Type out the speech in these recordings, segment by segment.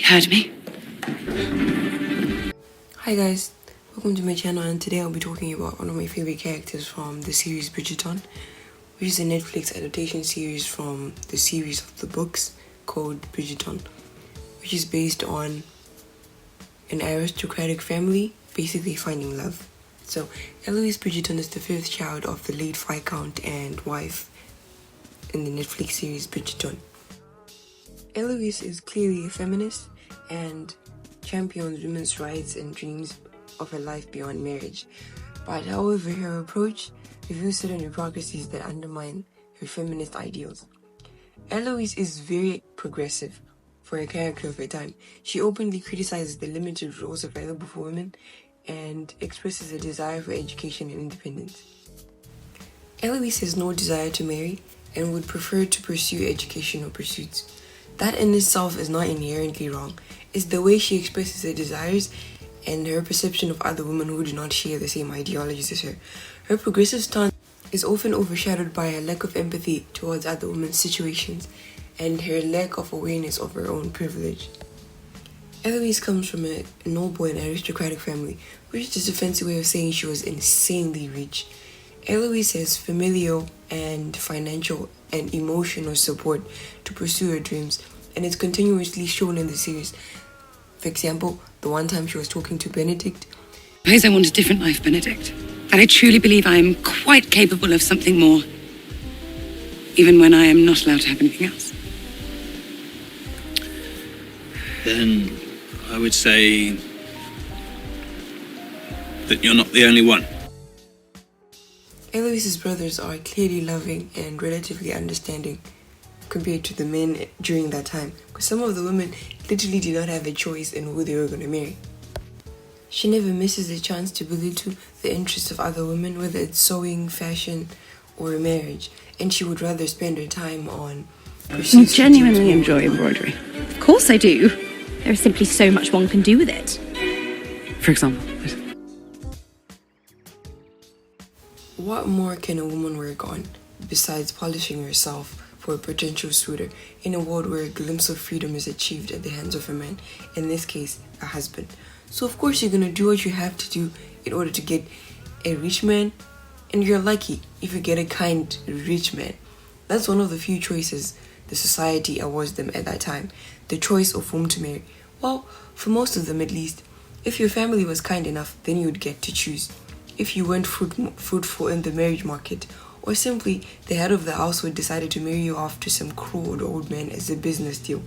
heard me. Hi guys, welcome to my channel, and today I'll be talking about one of my favorite characters from the series Bridgerton, which is a Netflix adaptation series from the series of the books called Bridgerton, which is based on an aristocratic family basically finding love. So Eloise Bridgerton is the fifth child of the late Viscount and wife in the Netflix series Bridgerton. Eloise is clearly a feminist and champions women's rights and dreams of a life beyond marriage. But however, her approach reveals certain hypocrisies that undermine her feminist ideals. Eloise is very progressive for a character of her time. She openly criticizes the limited roles available for women and expresses a desire for education and independence. Eloise has no desire to marry and would prefer to pursue educational pursuits. That in itself is not inherently wrong. It's the way she expresses her desires and her perception of other women who do not share the same ideologies as her. Her progressive stance is often overshadowed by her lack of empathy towards other women's situations and her lack of awareness of her own privilege. Eloise comes from a noble and aristocratic family, which is just a fancy way of saying she was insanely rich. Eloise has familial and financial and emotional support to pursue her dreams, and it's continuously shown in the series. For example, the one time she was talking to Benedict. I suppose I want a different life, Benedict. That I truly believe I am quite capable of something more, even when I am not allowed to have anything else. Then I would say that you're not the only one. Eloise's brothers are clearly loving and relatively understanding compared to the men during that time, because some of the women literally did not have a choice in who they were going to marry. She never misses a chance to belittle the interests of other women, whether it's sewing, fashion, or marriage, and she would rather spend her time on You genuinely enjoy embroidery? Of course I do. There is simply so much one can do with it. For example. What more can a woman work on besides polishing herself for a potential suitor in a world where a glimpse of freedom is achieved at the hands of a man, in this case, a husband? So of course you're gonna do what you have to do in order to get a rich man, and you're lucky if you get a kind, rich man. That's one of the few choices the society awards them at that time, the choice of whom to marry. Well, for most of them at least, if your family was kind enough, then you would get to choose. If you weren't fruitful in the marriage market, or simply the head of the household decided to marry you off to some cruel old man as a business deal,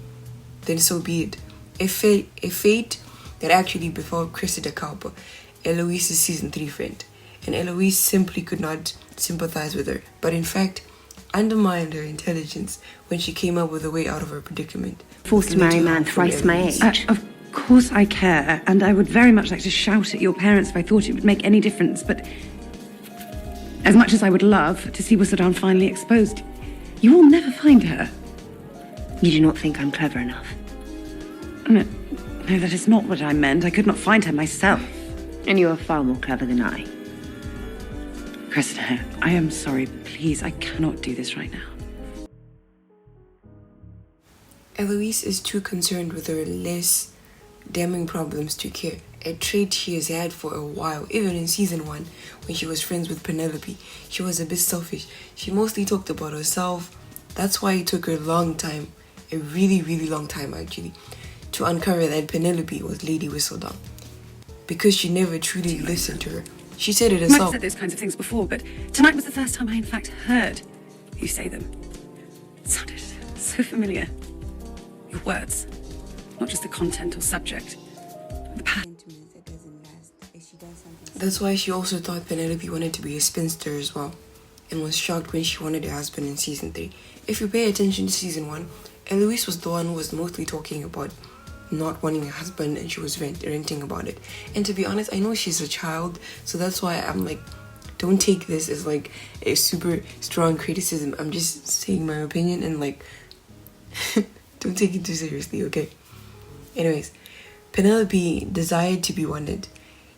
then so be it. A fate that actually befell Cressida Cowper, Eloise's season 3 friend, and Eloise simply could not sympathize with her, but in fact undermined her intelligence when she came up with a way out of her predicament. Forced to marry a man thrice my age. Of course I care, and I would very much like to shout at your parents if I thought it would make any difference, but as much as I would love to see Whistledown finally exposed, you will never find her. You do not think I'm clever enough? No, that is not what I meant. I could not find her myself. And you are far more clever than I. Cressida, I am sorry. Please, I cannot do this right now. Eloise is too concerned with her less damning problems to care, a trait she has had for a while. Even in season 1, when she was friends with Penelope, she was a bit selfish. She mostly talked about herself. That's why it took her a long time, a really, really long time actually, to uncover that Penelope was Lady Whistledown, because she never truly listened to her. She said it You might have herself. said those kinds of things before, but tonight was the first time I in fact heard you say them. It sounded so familiar. Your words, not just the content or subject, the pattern. That's why she also thought Penelope wanted to be a spinster as well, and was shocked when she wanted a husband in season 3. If you pay attention to season 1, Eloise was the one who was mostly talking about not wanting a husband, and she was ranting about it. And to be honest, I know she's a child, so that's why I'm like, don't take this as like a super strong criticism. I'm just saying my opinion, and like don't take it too seriously, okay? Anyways, Penelope desired to be wanted.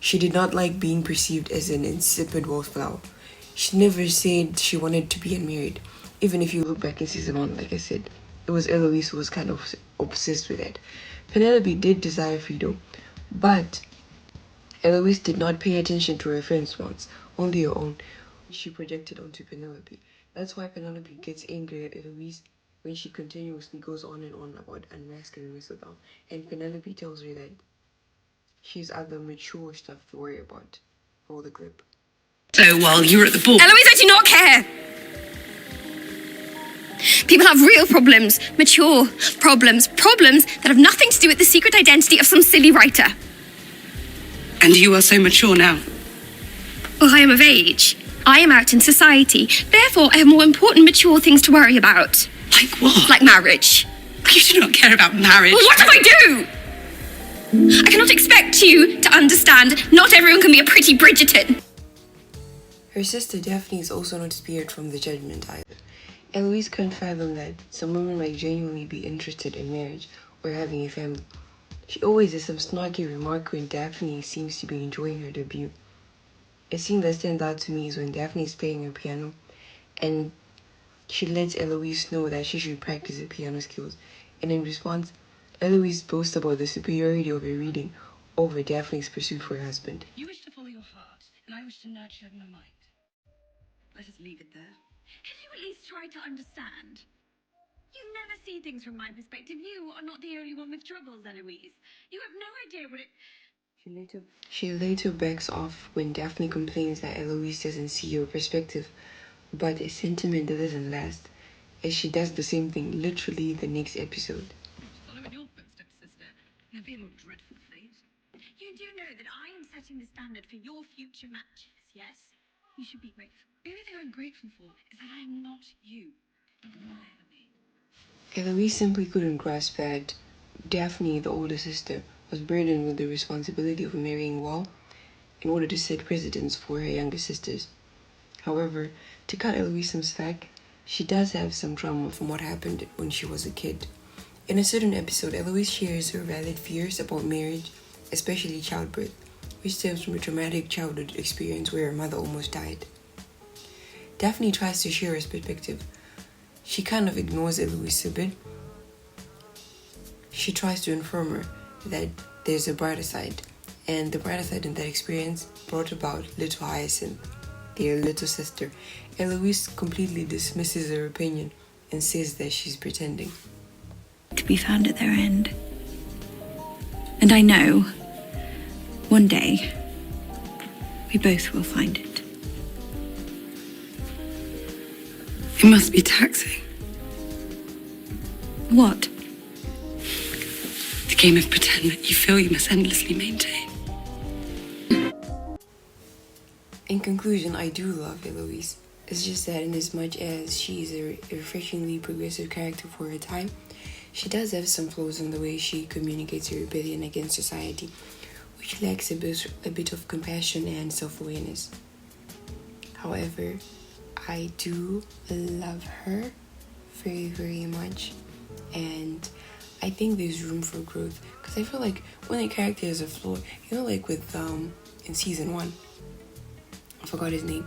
She did not like being perceived as an insipid wallflower. She never said she wanted to be unmarried. Even if you look back in season 1, like I said, it was Eloise who was kind of obsessed with it. Penelope did desire freedom, but Eloise did not pay attention to her friend's wants, only her own, which she projected onto Penelope. That's why Penelope gets angry at Eloise when she continuously goes on and on about unmasking Whistledown. And Penelope tells her that she's other mature stuff to worry about. Roll the clip. So while you were at the ball... Eloise, I do not care! People have real problems, mature problems that have nothing to do with the secret identity of some silly writer. And you are so mature now. Well, I am of age. I am out in society. Therefore, I have more important, mature things to worry about. Like what? Like marriage. You do not care about marriage. Well, what if I do? I cannot expect you to understand. Not everyone can be a pretty Bridgerton. Her sister Daphne is also not spared from the judgment either. Eloise couldn't fathom that some women might genuinely be interested in marriage or having a family. She always has some snarky remark when Daphne seems to be enjoying her debut. A scene that stands out to me is when Daphne is playing her piano and she lets Eloise know that she should practice her piano skills. And in response, Eloise boasts about the superiority of her reading over Daphne's pursuit for her husband. You wish to follow your heart, and I wish to nurture my mind. Let us leave it there. Can you at least try to understand? You never see things from my perspective. You are not the only one with troubles, Eloise. You have no idea what it... She later backs off when Daphne complains that Eloise doesn't see her perspective, but a sentiment that doesn't last, as she does the same thing literally the next episode. Follow in your footsteps, sister. There'll be a more dreadful fate. You do know that I am setting the standard for your future matches, yes? You should be grateful. The only thing I'm grateful for is that I am not you. Eloise simply couldn't grasp that Daphne, the older sister, was burdened with the responsibility of marrying well in order to set precedents for her younger sisters. However, to cut Eloise some slack, she does have some trauma from what happened when she was a kid. In a certain episode, Eloise shares her valid fears about marriage, especially childbirth, which stems from a traumatic childhood experience where her mother almost died. Daphne tries to share her perspective. She kind of ignores Eloise a bit. She tries to inform her that there's a brighter side, and the brighter side in that experience brought about little Hyacinth, their little sister. Eloise completely dismisses her opinion and says that she's pretending. To be found at their end. And I know, one day, we both will find it. It must be taxing. What? The game of pretend that you feel you must endlessly maintain. In conclusion, I do love Eloise. It's just that in as much as she's a refreshingly progressive character for her time, she does have some flaws in the way she communicates her rebellion against society, which lacks a bit of compassion and self-awareness. However, I do love her very, very much, and I think there's room for growth, because I feel like when a character has a flaw, you know, like with in season 1, I forgot his name,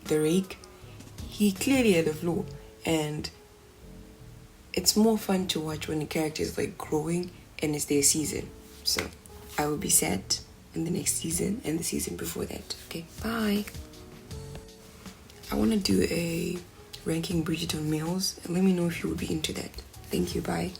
the Rake, he clearly had a flaw, and it's more fun to watch when the character is like growing and it's their season. So I will be sad in the next season and the season before that. Okay, bye. I want to do a ranking Bridgerton males, and let me know if you would be into that. Thank you, bye.